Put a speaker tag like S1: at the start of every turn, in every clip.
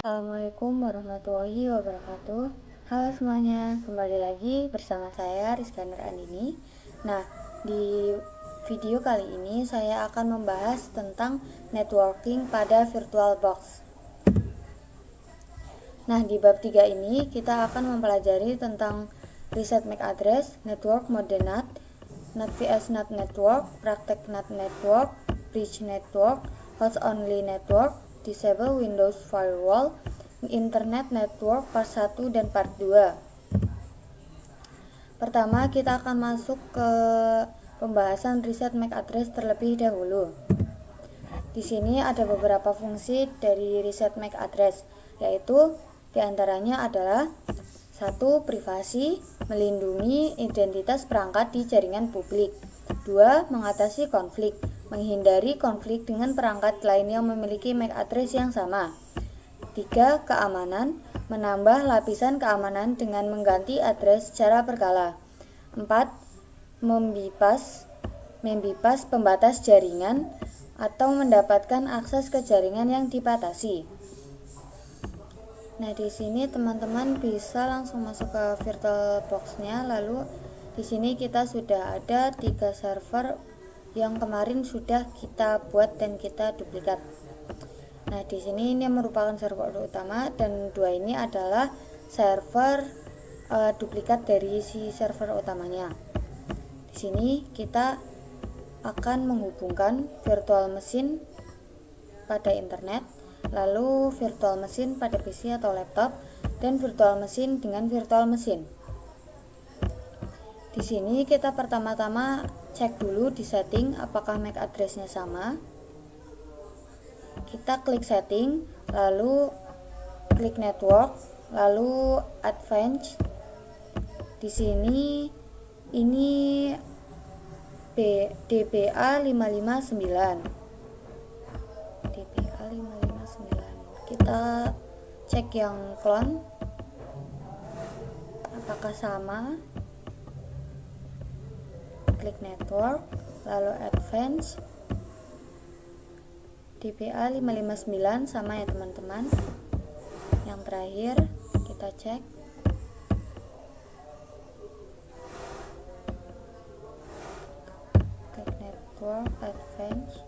S1: Assalamualaikum warahmatullahi wabarakatuh. Halo semuanya, kembali lagi bersama saya Rizka Nur Andini. Nah, di video kali ini saya akan membahas tentang networking pada VirtualBox. Nah, di bab 3 ini kita akan mempelajari tentang Reset MAC Address, Network Mode NAT, NAT vs NAT Network, Praktek NAT Network, Bridge Network, Host Only Network, Disable Windows Firewall, Internet Network part 1 dan part 2. Pertama, kita akan masuk ke pembahasan Reset MAC Address terlebih dahulu. Di sini ada beberapa fungsi dari Reset MAC Address, yaitu diantaranya adalah 1. Privasi, melindungi identitas perangkat di jaringan publik. 2. Mengatasi konflik, menghindari konflik dengan perangkat lain yang memiliki MAC address yang sama. 3. Keamanan, menambah lapisan keamanan dengan mengganti address secara berkala. 4. Membypass pembatas jaringan atau mendapatkan akses ke jaringan yang dibatasi. Nah, di sini teman-teman bisa langsung masuk ke VirtualBox-nya. Lalu di sini kita sudah ada 3 server yang kemarin sudah kita buat dan kita duplikat. Nah, di sini ini merupakan server utama dan 2 ini adalah server duplikat dari si server utamanya. Di sini kita akan menghubungkan virtual machine pada internet, lalu virtual machine pada PC atau laptop, dan virtual machine dengan virtual machine. Di sini kita pertama-tama cek dulu di setting apakah MAC address-nya sama. Kita klik setting, lalu klik network, lalu advanced. Di sini ini DBA 559. DBA 559. Kita cek yang clone apakah sama. Klik network, lalu advance. DBA 559 sama ya teman-teman. Yang terakhir kita cek. Klik network, advance.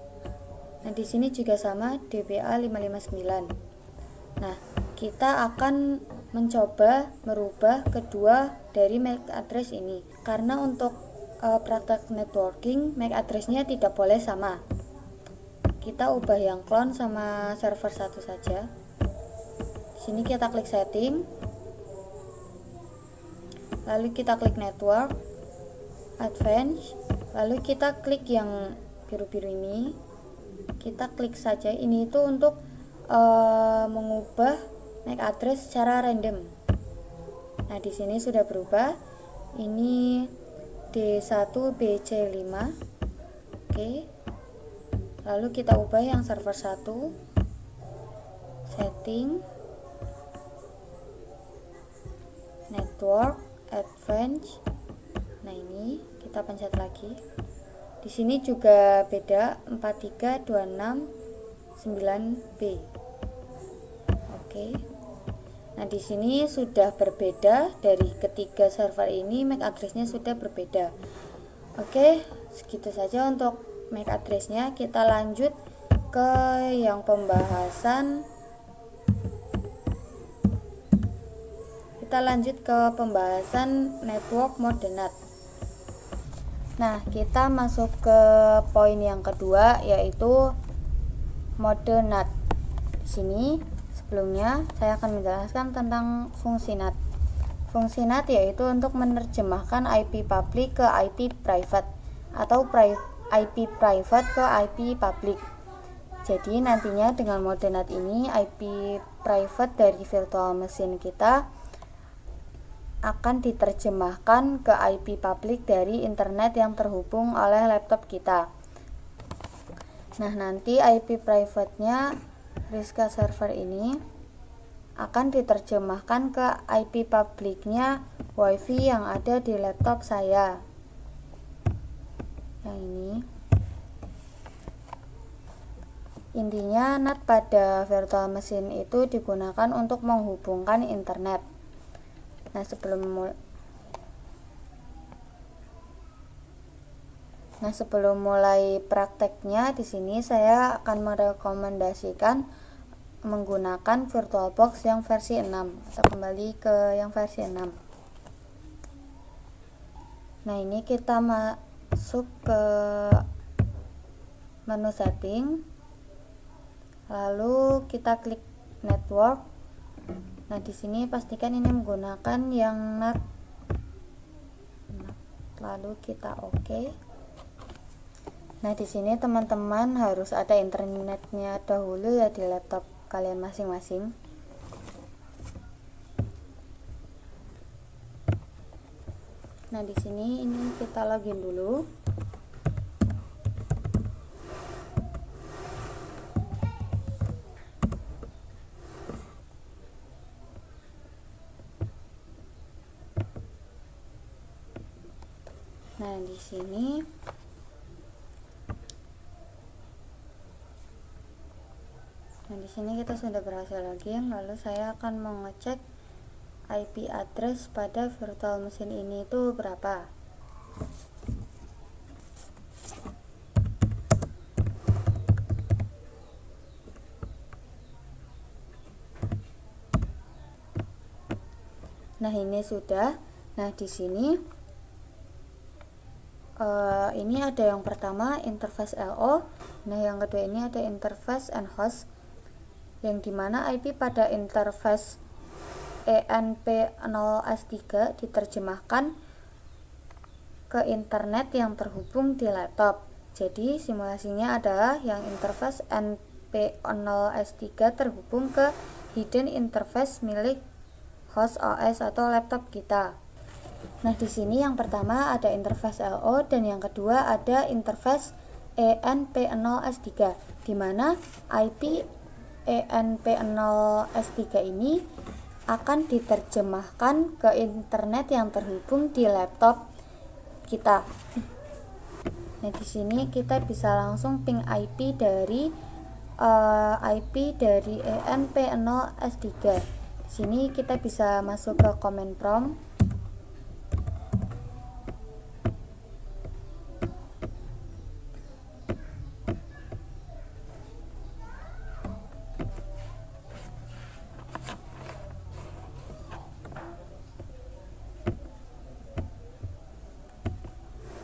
S1: Nah, di sini juga sama DBA 559. Nah, kita akan mencoba merubah kedua dari MAC address ini. Karena untuk praktek networking, MAC address-nya tidak boleh sama. Kita ubah yang clone sama server 1 saja. Di sini kita klik setting, lalu kita klik network, advance, lalu kita klik yang biru-biru ini. Kita klik saja, ini itu untuk mengubah MAC address secara random. Nah, di sini sudah berubah. Ini D1BC5. Oke. Lalu kita ubah yang server 1. Setting, network, advance. Nah, ini kita pencet lagi. Di sini juga beda 43269B. Oke. Nah, di sini sudah berbeda dari ketiga server ini, MAC address-nya sudah berbeda. Oke, segitu saja untuk MAC address-nya. Kita lanjut ke yang pembahasan. Network Mode NAT. Nah, kita masuk ke poin yang kedua, yaitu mode NAT. Di sini sebelumnya saya akan menjelaskan tentang fungsi NAT. Fungsi NAT yaitu untuk menerjemahkan IP public ke IP private atau IP private ke IP public. Jadi nantinya dengan mode NAT ini IP private dari virtual machine kita akan diterjemahkan ke IP public dari internet yang terhubung oleh laptop kita. Nah, nanti IP private-nya Rizka server ini akan diterjemahkan ke IP public-nya WiFi yang ada di laptop saya. Yang ini. Intinya NAT pada virtual machine itu digunakan untuk menghubungkan internet. Nah, sebelum mulai prakteknya, di sini saya akan merekomendasikan menggunakan VirtualBox yang versi 6. Kita kembali ke yang versi 6. Nah, ini kita masuk ke menu setting, lalu kita klik network. Nah, di sini pastikan ini menggunakan yang NAT, lalu kita oke. Nah, di sini teman-teman harus ada internetnya dahulu ya di laptop kalian masing-masing. Nah, di sini ini kita login dulu. Nah, di sini kita sudah berhasil login. Lalu saya akan mengecek IP address pada virtual machine ini itu berapa. Nah, ini sudah. Nah, di sini ini ada yang pertama interface LO. Nah, yang kedua ini ada interface and host, yang dimana IP pada interface ENP0S3 diterjemahkan ke internet yang terhubung di laptop. Jadi simulasinya adalah yang interface ENP0S3 terhubung ke hidden interface milik host OS atau laptop kita. Nah, di sini yang pertama ada interface LO dan yang kedua ada interface ENP0S3, di mana IP ENP0S3 ini akan diterjemahkan ke internet yang terhubung di laptop kita. Nah, di sini kita bisa langsung ping IP dari ENP0S3. Di sini kita bisa masuk ke command prompt.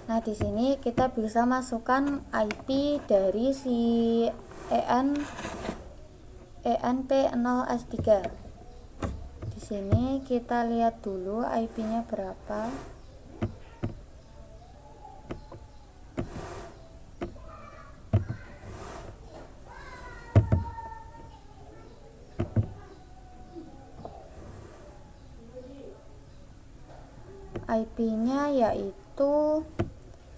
S1: Nah, di sini kita bisa masukkan IP dari si ENP0S3. Di sini kita lihat dulu IP-nya berapa. IP-nya yaitu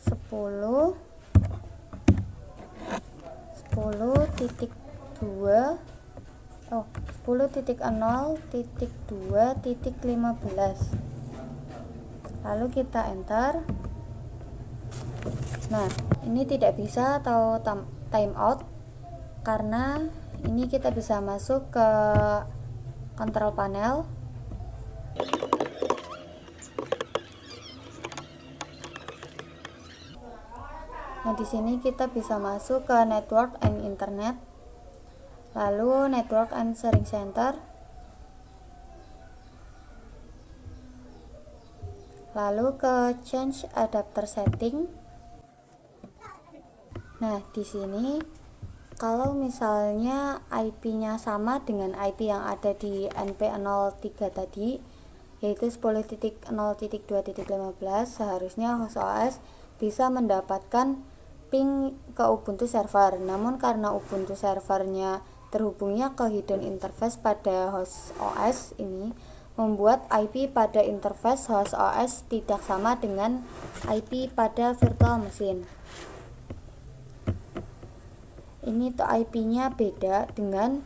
S1: 10.0.2.15. Lalu kita enter. Nah, ini tidak bisa atau timeout karena ini kita bisa masuk ke control panel. Nah, di sini kita bisa masuk ke network and internet, lalu network and sharing center, lalu ke change adapter setting. Nah, di sini kalau misalnya IP-nya sama dengan IP yang ada di NP03 tadi, yaitu 10.0.2.15, seharusnya host OS bisa mendapatkan ping ke Ubuntu server. Namun karena Ubuntu servernya terhubungnya ke hidden interface pada host OS ini, membuat IP pada interface host OS tidak sama dengan IP pada virtual machine. Ini tuh IP-nya beda dengan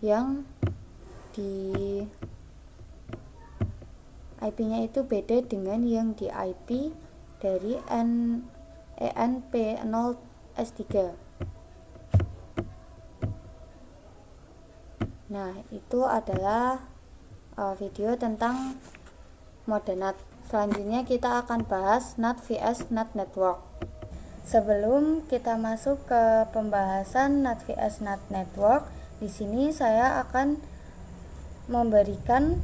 S1: yang di IP-nya itu beda dengan yang di IP dari ENP0S3. Nah, itu adalah video tentang mode NAT. Selanjutnya kita akan bahas NAT vs NAT network. Sebelum kita masuk ke pembahasan NAT vs NAT network, di sini saya akan memberikan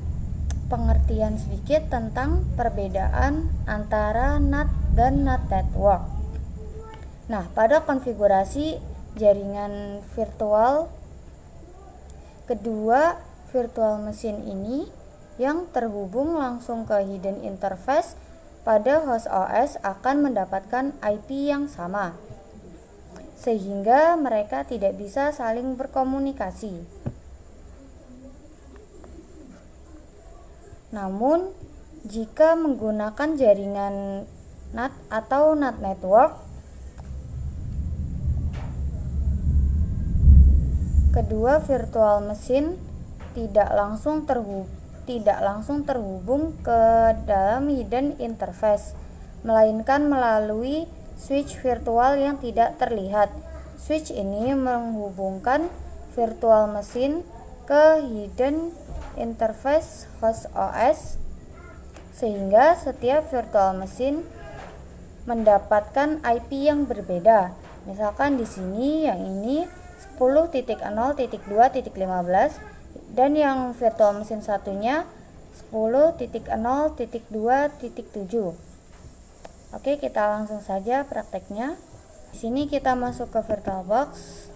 S1: pengertian sedikit tentang perbedaan antara NAT dan NAT network. Nah, pada konfigurasi jaringan virtual, kedua virtual mesin ini yang terhubung langsung ke hidden interface pada host OS akan mendapatkan IP yang sama, sehingga mereka tidak bisa saling berkomunikasi. Namun, jika menggunakan jaringan NAT atau NAT network, kedua virtual mesin tidak langsung terhubung ke dalam hidden interface, melainkan melalui switch virtual yang tidak terlihat. Switch ini menghubungkan virtual mesin ke hidden interface host OS, sehingga setiap virtual mesin mendapatkan IP yang berbeda. Misalkan di sini yang ini 10.0.2.15 dan yang virtual mesin satunya 10.0.2.7. Oke, kita langsung saja prakteknya. Di sini kita masuk ke VirtualBox.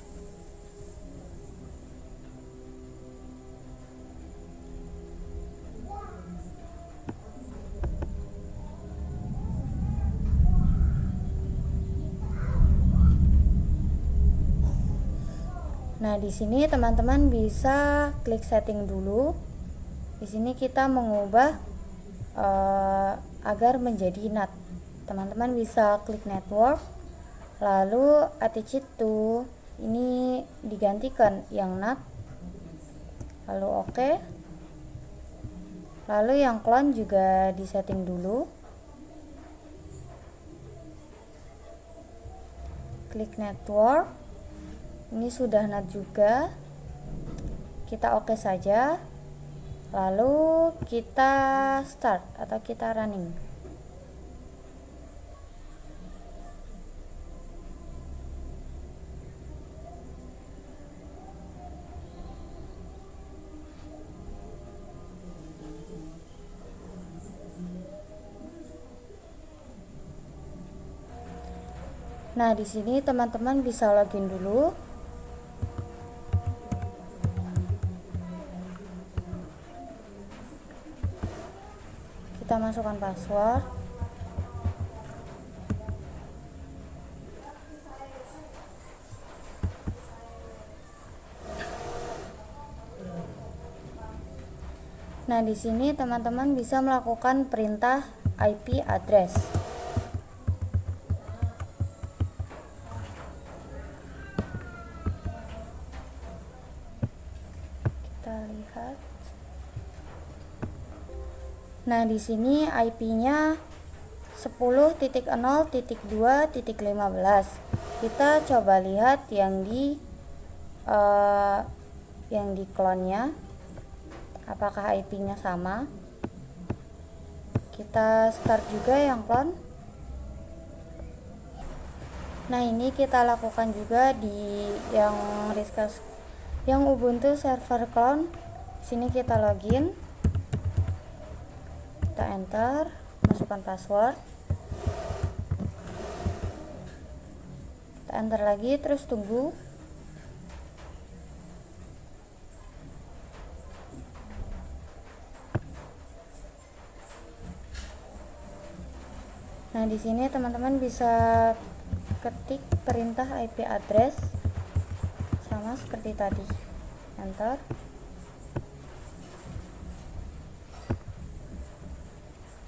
S1: Nah, di sini teman-teman bisa klik setting dulu. Di sini kita mengubah agar menjadi NAT. Teman-teman bisa klik network, lalu attach it to, ini digantikan yang NAT, lalu oke. Lalu yang clone juga disetting dulu. Klik network. Ini sudah NAT juga, kita oke saja, lalu kita start atau kita running. Nah, di sini teman-teman bisa login dulu. Kita masukkan password. Nah, di sini teman-teman bisa melakukan perintah IP address. Kita lihat. Nah, di sini IP-nya 10.0.2.15. Kita coba lihat yang di clone-nya, apakah IP-nya sama. Kita start juga yang clone. Nah, ini kita lakukan juga di yang Ubuntu server clone. Sini kita login. Kita enter, masukkan password, kita enter lagi, terus tunggu. Nah, di sini teman-teman bisa ketik perintah IP address sama seperti tadi, enter.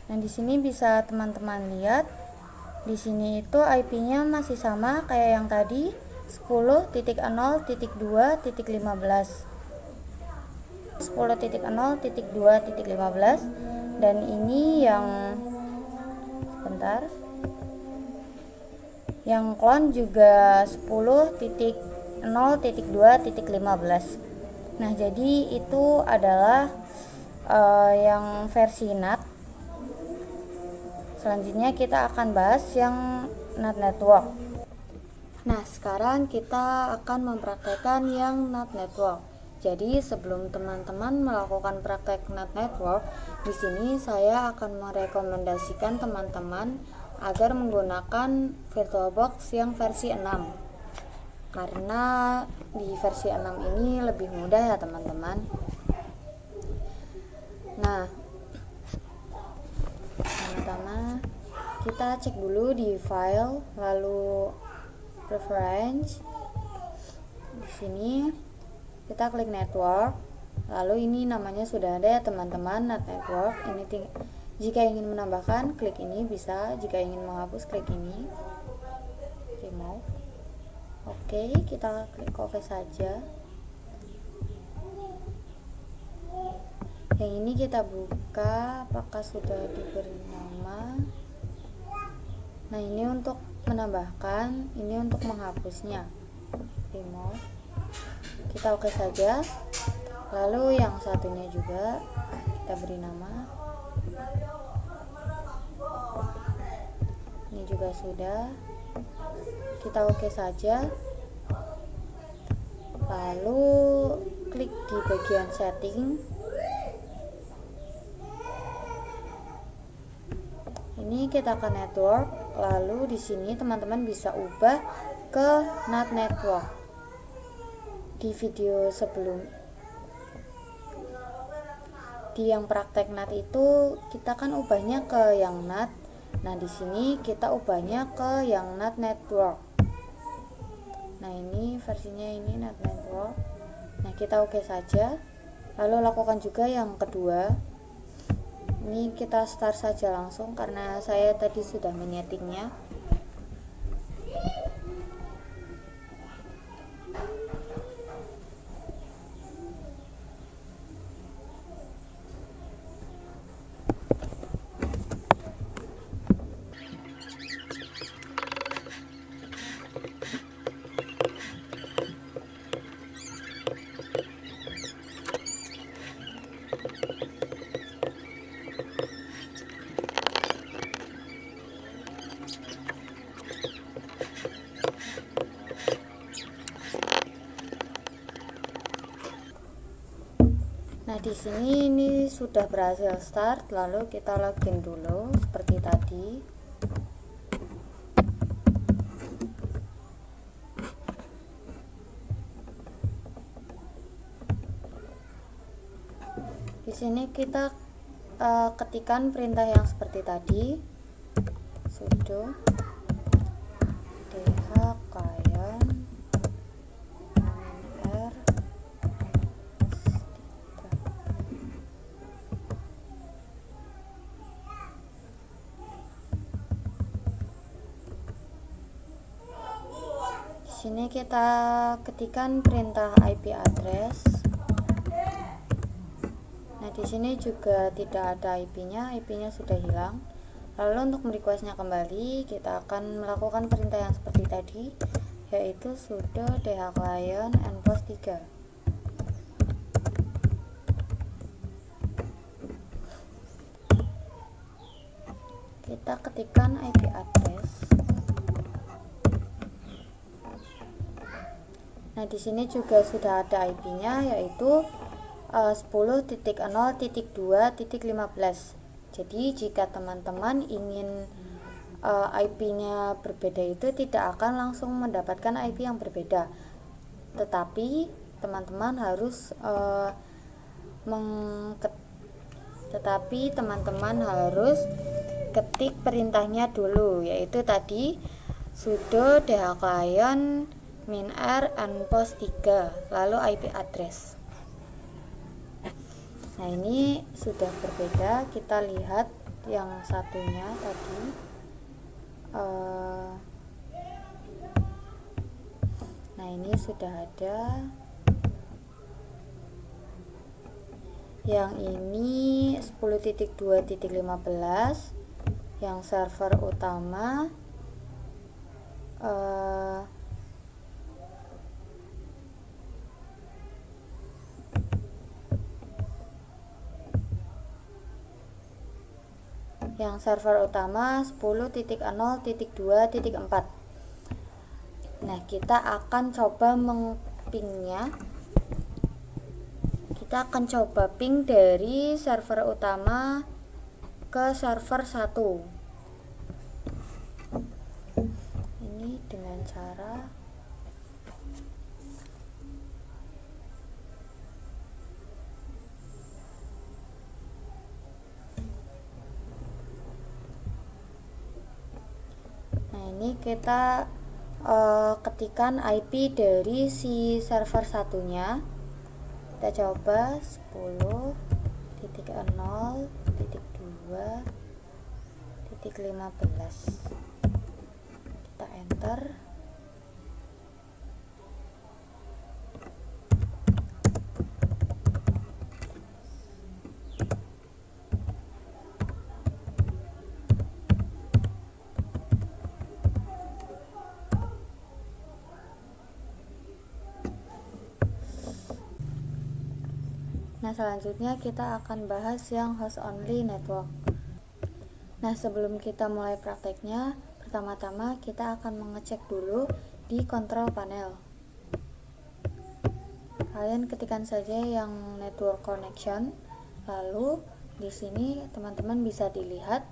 S1: Nah, di sini bisa teman-teman lihat, di sini itu IP-nya masih sama kayak yang tadi, 10.0.2.15. 10.0.2.15 dan ini yang clone juga 10.0.2.15. Nah, jadi itu adalah yang versi NAT. Selanjutnya kita akan bahas yang NAT network. Nah, sekarang kita akan mempraktekkan yang NAT network. Jadi, sebelum teman-teman melakukan praktek NAT network, di sini saya akan merekomendasikan teman-teman agar menggunakan VirtualBox yang versi 6. Karena di versi 6 ini lebih mudah ya, teman-teman. Nah, pertama kita cek dulu di file, lalu preference. Di sini kita klik network, lalu ini namanya sudah ada ya teman-teman, NAT network. Ini jika ingin menambahkan klik ini bisa, jika ingin menghapus klik ini, remove. Oke, kita klik oke saja. Yang ini kita buka, apakah sudah diberi nama. Nah, ini untuk menambahkan, ini untuk menghapusnya, remove. Kita oke saja. Lalu yang satunya juga kita beri nama. Ini juga sudah. Kita oke saja. Lalu klik di bagian setting. Ini kita ke network, lalu di sini teman-teman bisa ubah ke NAT network. Di video sebelum, di yang praktek NAT itu kita kan ubahnya ke yang NAT. Nah, di sini kita ubahnya ke yang NAT network. Nah, ini versinya, ini NAT network. Nah, kita oke saja. Lalu lakukan juga yang kedua. Ini kita start saja langsung karena saya tadi sudah menyetingnya. Nah, di sini ini sudah berhasil start, lalu kita login dulu seperti tadi. Di sini kita ketikkan perintah yang seperti tadi, sudo dhklion -r. Di sini kita ketikkan perintah IP address. Nah, di sini juga tidak ada IP-nya, IP-nya sudah hilang. Lalu untuk merequestnya kembali, kita akan melakukan perintah yang seperti tadi, yaitu sudo dhklion npost 3. Kita ketikkan IP address. Nah, di sini juga sudah ada IP-nya, yaitu 10.0.2.15. Jadi jika teman-teman ingin IP-nya berbeda, itu tidak akan langsung mendapatkan IP yang berbeda, tetapi teman-teman harus ketik perintahnya dulu, yaitu tadi sudo dhklion -r npost 3 lalu IP address. Nah, ini sudah berbeda. Kita lihat yang satunya tadi. Nah, ini sudah ada. Yang ini 10.2.15, yang server utama. Yang server utama 10.0.2.4. Nah, kita akan coba mengpingnya. Kita akan coba ping dari server utama ke server 1. Ini dengan cara ini kita ketikkan IP dari si server satunya. Kita coba 10.0.2.15. Kita enter. Nah, selanjutnya kita akan bahas yang host only network. Nah, sebelum kita mulai prakteknya, pertama-tama kita akan mengecek dulu di control panel. Kalian ketikkan saja yang network connection, lalu di sini teman-teman bisa dilihat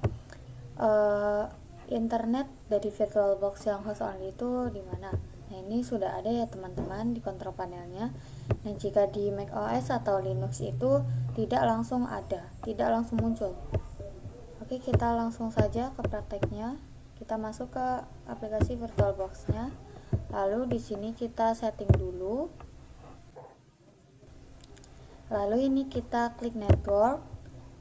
S1: internet dari VirtualBox yang host only itu di mana. Nah, ini sudah ada ya teman-teman di control panelnya. Nah, jika di macOS atau Linux itu tidak langsung ada, tidak langsung muncul. Oke, kita langsung saja ke prakteknya. Kita masuk ke aplikasi VirtualBox-nya. Lalu di sini kita setting dulu. Lalu ini kita klik network.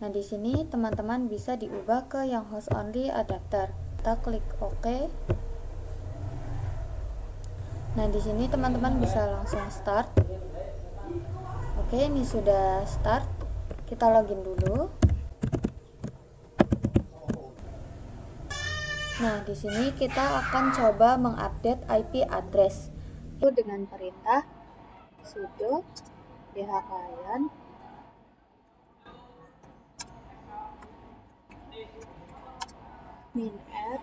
S1: Nah, di sini teman-teman bisa diubah ke yang host only adapter. Kita klik OK. Nah, di sini teman-teman bisa langsung start. Oke, ini sudah start. Kita login dulu. Nah, di sini kita akan coba mengupdate IP address itu dengan perintah sudo dhklian -r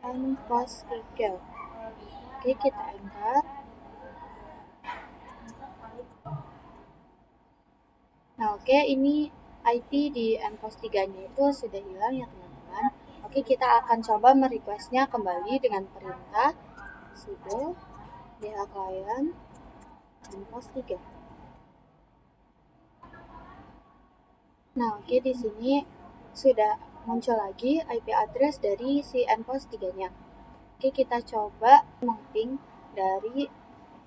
S1: npost 3. Oke, kita enter. Nah, oke, ini IP di npost 3-nya itu sudah hilang ya teman-teman. Oke, kita akan coba merequestnya kembali dengan perintah sudo dhklian npost 3. Nah, oke, di sini sudah muncul lagi IP address dari si npost 3-nya. Oke, kita coba mengping dari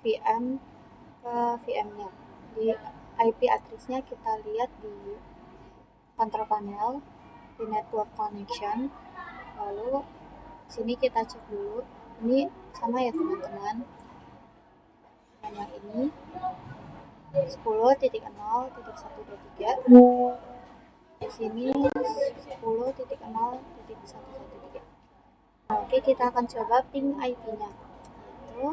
S1: VM ke VM-nya. Di IP address-nya kita lihat di control panel di network connection. Lalu sini kita cek dulu. Ini sama ya teman-teman. Yang ini 10.0.123. Di sini 10.0.113. Nah, oke, kita akan coba ping IP-nya, yaitu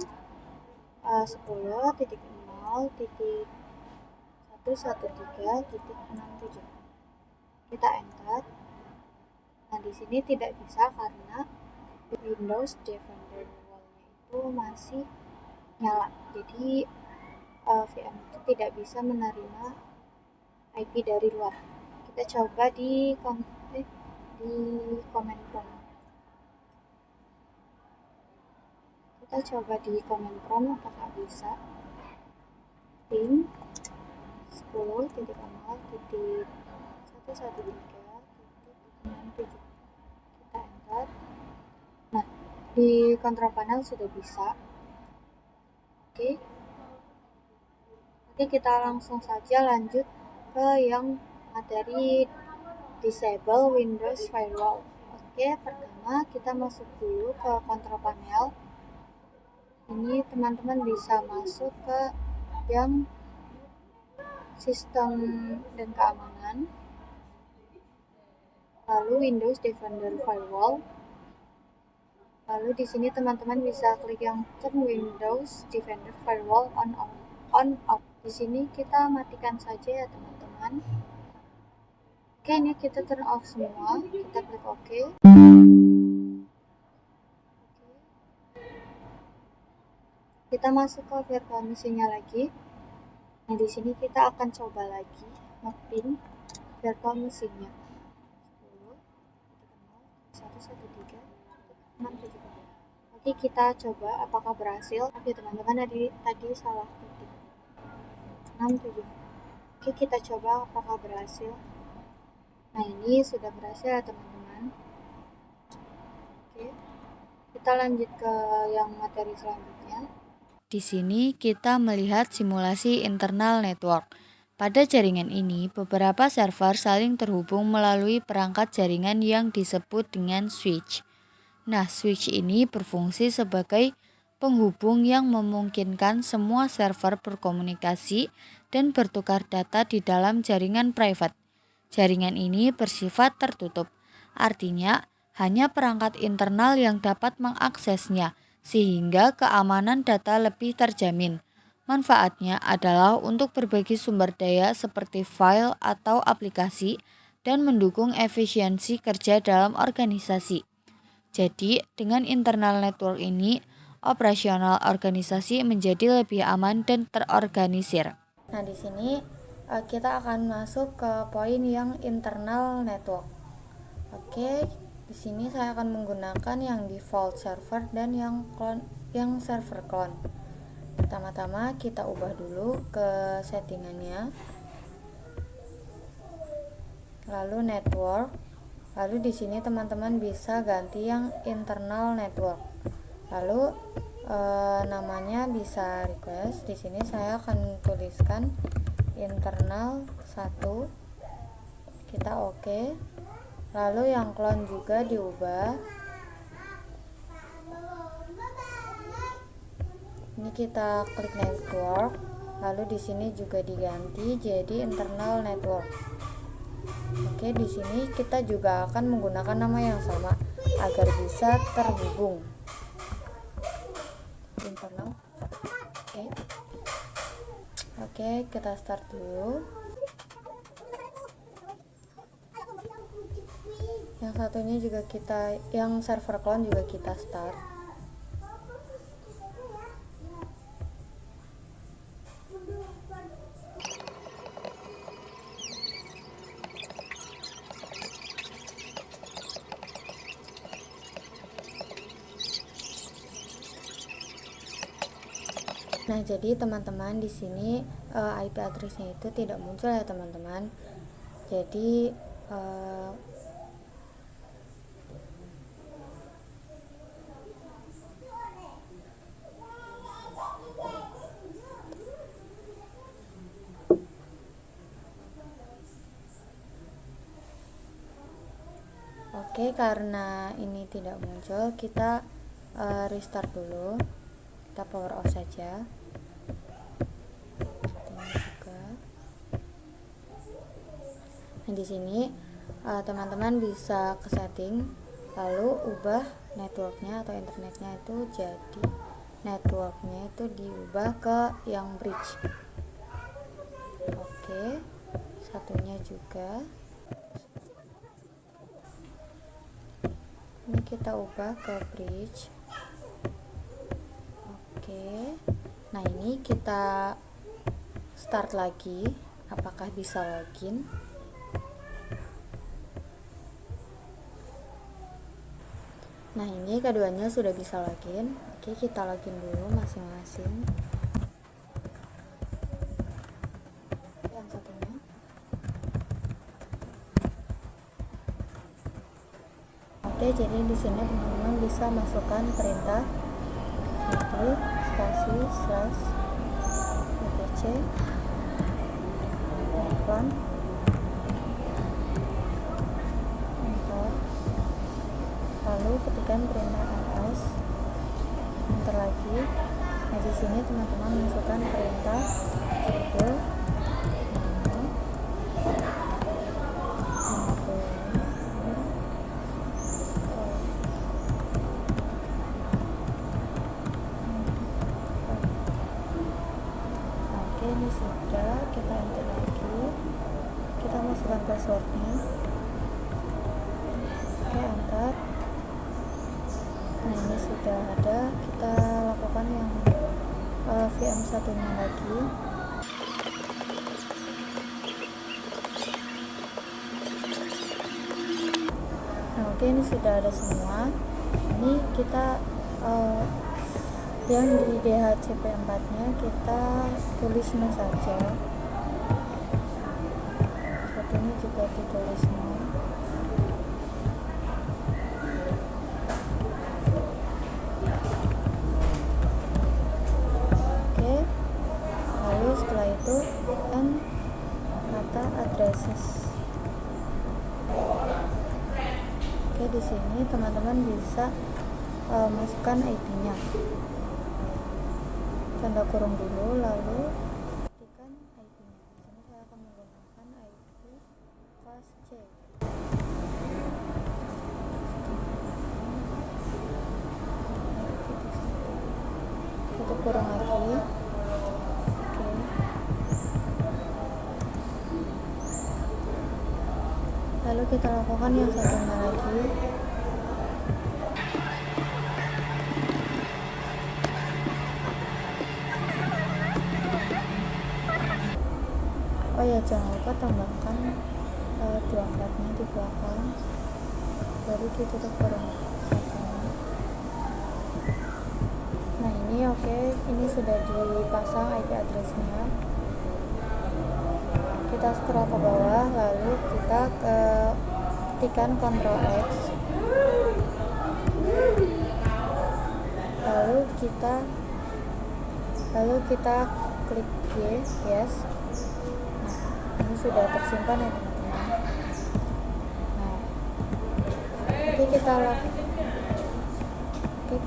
S1: 10.0.113.67. Kita enter. Nah, di sini tidak bisa karena Windows Defender wall-nya itu masih nyala. Jadi VM itu tidak bisa menerima IP dari luar. Kita coba di command prompt. Kita coba di command prompt apakah bisa. Ping 10.0.113.67. Kita enter. Nah, di control panel sudah bisa. Oke, kita langsung saja lanjut ke yang materi disable Windows Firewall. Oke, pertama kita masuk dulu ke control panel. Ini teman-teman bisa masuk ke yang sistem dan keamanan, lalu Windows Defender Firewall. Lalu di sini teman-teman bisa klik yang turn Windows Defender Firewall on off. Di sini kita matikan saja ya teman-teman. Oke, ini kita turn off semua, kita klik OK. Kita masuk ke virtual machine-nya lagi. Nah, di sini kita akan coba lagi ngepin virtual machine-nya. 10.113.670. Oke, kita coba apakah berhasil. Oke, teman-teman, tadi salah ketik. 67. Oke, kita coba apakah berhasil. Nah, ini sudah berhasil ya, teman-teman. Oke. Kita lanjut ke yang materi selanjutnya. Di sini kita melihat simulasi internal network. Pada jaringan ini, beberapa server saling terhubung melalui perangkat jaringan yang disebut dengan switch. Nah, switch ini berfungsi sebagai penghubung yang memungkinkan semua server berkomunikasi dan bertukar data di dalam jaringan private. Jaringan ini bersifat tertutup, artinya hanya perangkat internal yang dapat mengaksesnya, sehingga keamanan data lebih terjamin. Manfaatnya adalah untuk berbagi sumber daya seperti file atau aplikasi dan mendukung efisiensi kerja dalam organisasi. Jadi, dengan internal network ini, operasional organisasi menjadi lebih aman dan terorganisir. Nah, di sini kita akan masuk ke poin yang internal network. Oke, di sini saya akan menggunakan yang default server dan yang server clone. Pertama-tama kita ubah dulu ke settingannya. Lalu network. Lalu di sini teman-teman bisa ganti yang internal network. Lalu namanya bisa request. Di sini saya akan tuliskan internal 1. Kita oke. Lalu yang clone juga diubah. Ini kita klik network. Lalu di sini juga diganti jadi internal network. Oke, di sini kita juga akan menggunakan nama yang sama agar bisa terhubung. Internal. Oke, kita start dulu. Yang satunya juga yang server clone juga kita start. Nah, jadi teman-teman di sini IP address-nya itu tidak muncul ya, teman-teman. Jadi oke, karena ini tidak muncul, kita restart dulu. Kita power off saja. Nah, di sini teman-teman bisa ke setting, lalu ubah networknya atau internetnya itu jadi networknya itu diubah ke yang bridge. Oke, satunya juga ini kita ubah ke bridge. Oke, nah ini kita start lagi, apakah bisa login. Nah, ini keduanya sudah bisa login. Oke, kita login dulu masing-masing. Yang satunya. Oke, jadi di sini teman-teman bisa masukkan perintah cd spasi slash etc netplan enter, lalu ketikkan perintah ls, enter lagi. Nah, di sini teman-teman masukkan perintah sudo ini sudah, kita enter lagi, kita masukkan passwordnya. Oke, enter. Nah, ini sudah ada. Kita lakukan yang VM satunya lagi. Nah, oke, ini sudah ada semua. Ini kita yang di DHCP4 nya kita tulis no saja. Satunya juga ditulis no. Oke, lalu setelah itu kan kata addresses. Oke, di sini teman-teman bisa masukkan ID-nya. Tanda kurung dulu, lalu ketikkan ID-nya. Di sini saya akan menggunakan ID kelas C. Tutup kurung lagi. Oke. Lalu kita lakukan yang satunya lagi. Oh ya, jangan lupa tambahkan 24-nya di belakang, baru ditutup kurung satunya. Nah, ini oke, ini sudah dipasang IP address-nya. Kita scroll ke bawah, lalu kita ketikkan Ctrl X, lalu kita klik yes. Ini sudah tersimpan ya teman-teman. Nah,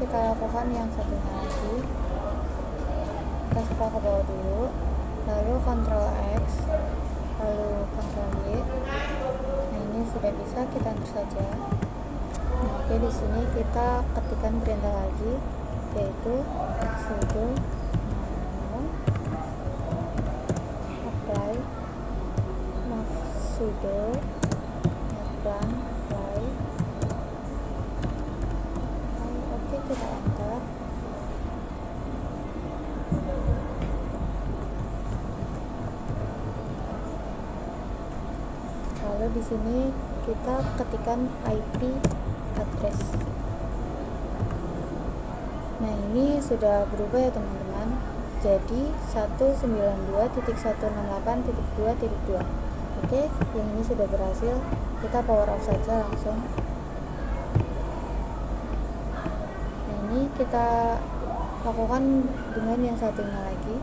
S1: kita lakukan yang satunya lagi. Kita scroll ke bawah dulu, lalu Ctrl X, lalu Ctrl Y. Nah, ini sudah bisa, kita enter saja. Nah, oke, di sini kita ketikkan perintah lagi, yaitu sudo nano apply sudo netplan apply. Oke, kita enter. Lalu di sini kita ketikkan IP address. Nah, ini sudah berubah ya teman-teman. Jadi 192.168.2.2. Oke, yang ini sudah berhasil. Kita power off saja langsung. Nah, ini kita lakukan dengan yang satunya lagi,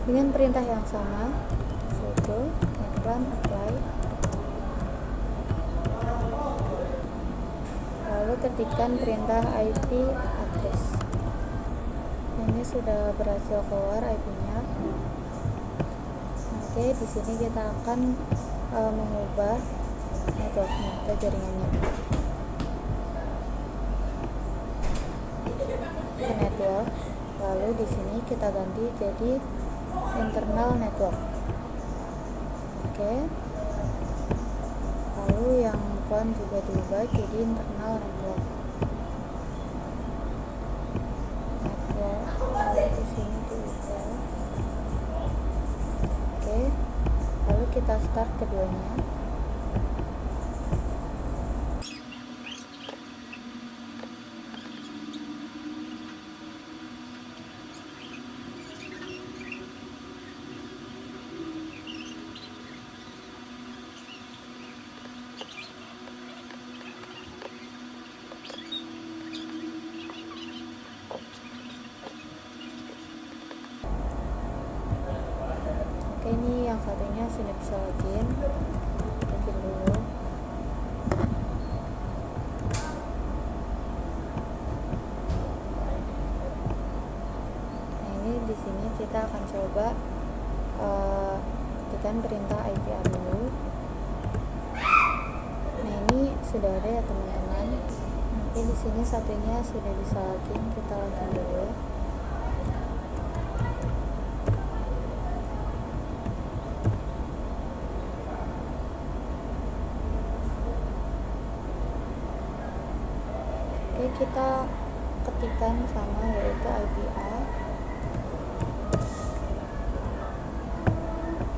S1: dengan perintah yang sama, sudo netplan apply, lalu ketikkan perintah IP address. Nah, ini sudah berhasil keluar IP-nya. Oke, di sini kita akan mengubah networknya atau jaringannya ke network. Lalu di sini kita ganti jadi internal network. Oke. Lalu yang WAN juga diubah jadi internal network. Lalu di sini diubah. Oke. Lalu kita start keduanya. Oke, ini yang satunya sudah bisa login dulu. Nah, ini di sini kita akan coba ketikkan perintah IPA dulu. Nah, ini sudah ada ya teman-teman. Oke, di sini satunya sudah bisa login, kita login dulu. kita ketikkan sama, yaitu IPA.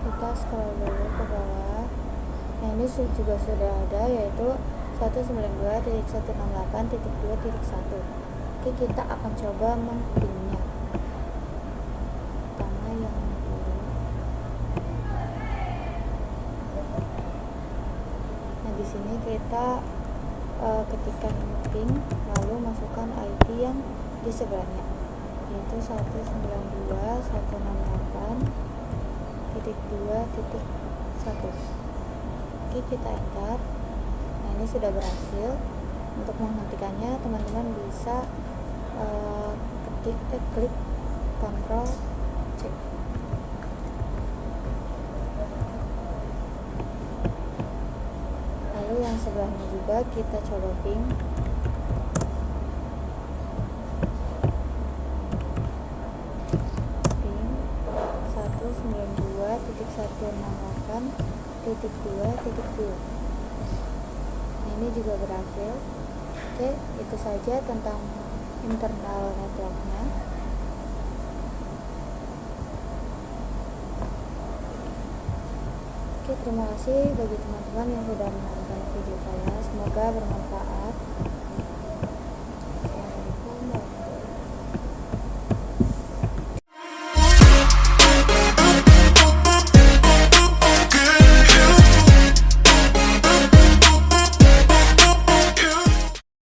S1: Kita scroll dulu ke bawah. Nah, ini juga sudah ada, yaitu 192.168.2.1. Oke, kita akan coba mengpingnya. Pertama yang ini dulu. Nah, di sini kita ketikkan ping, lalu masukkan IP yang di sebelahnya, yaitu 192.168.2.1. Oke, kita enter. Nah, ini sudah berhasil. Untuk menghentikannya, teman-teman bisa klik Ctrl C. Lalu yang sebelahnya juga kita coba ping. Ping 192.168.2.2. Nah, ini juga berhasil. Oke, itu saja tentang internal networknya. Oke, terima kasih bagi teman-teman yang sudah menonton video saya. Semoga bermanfaat.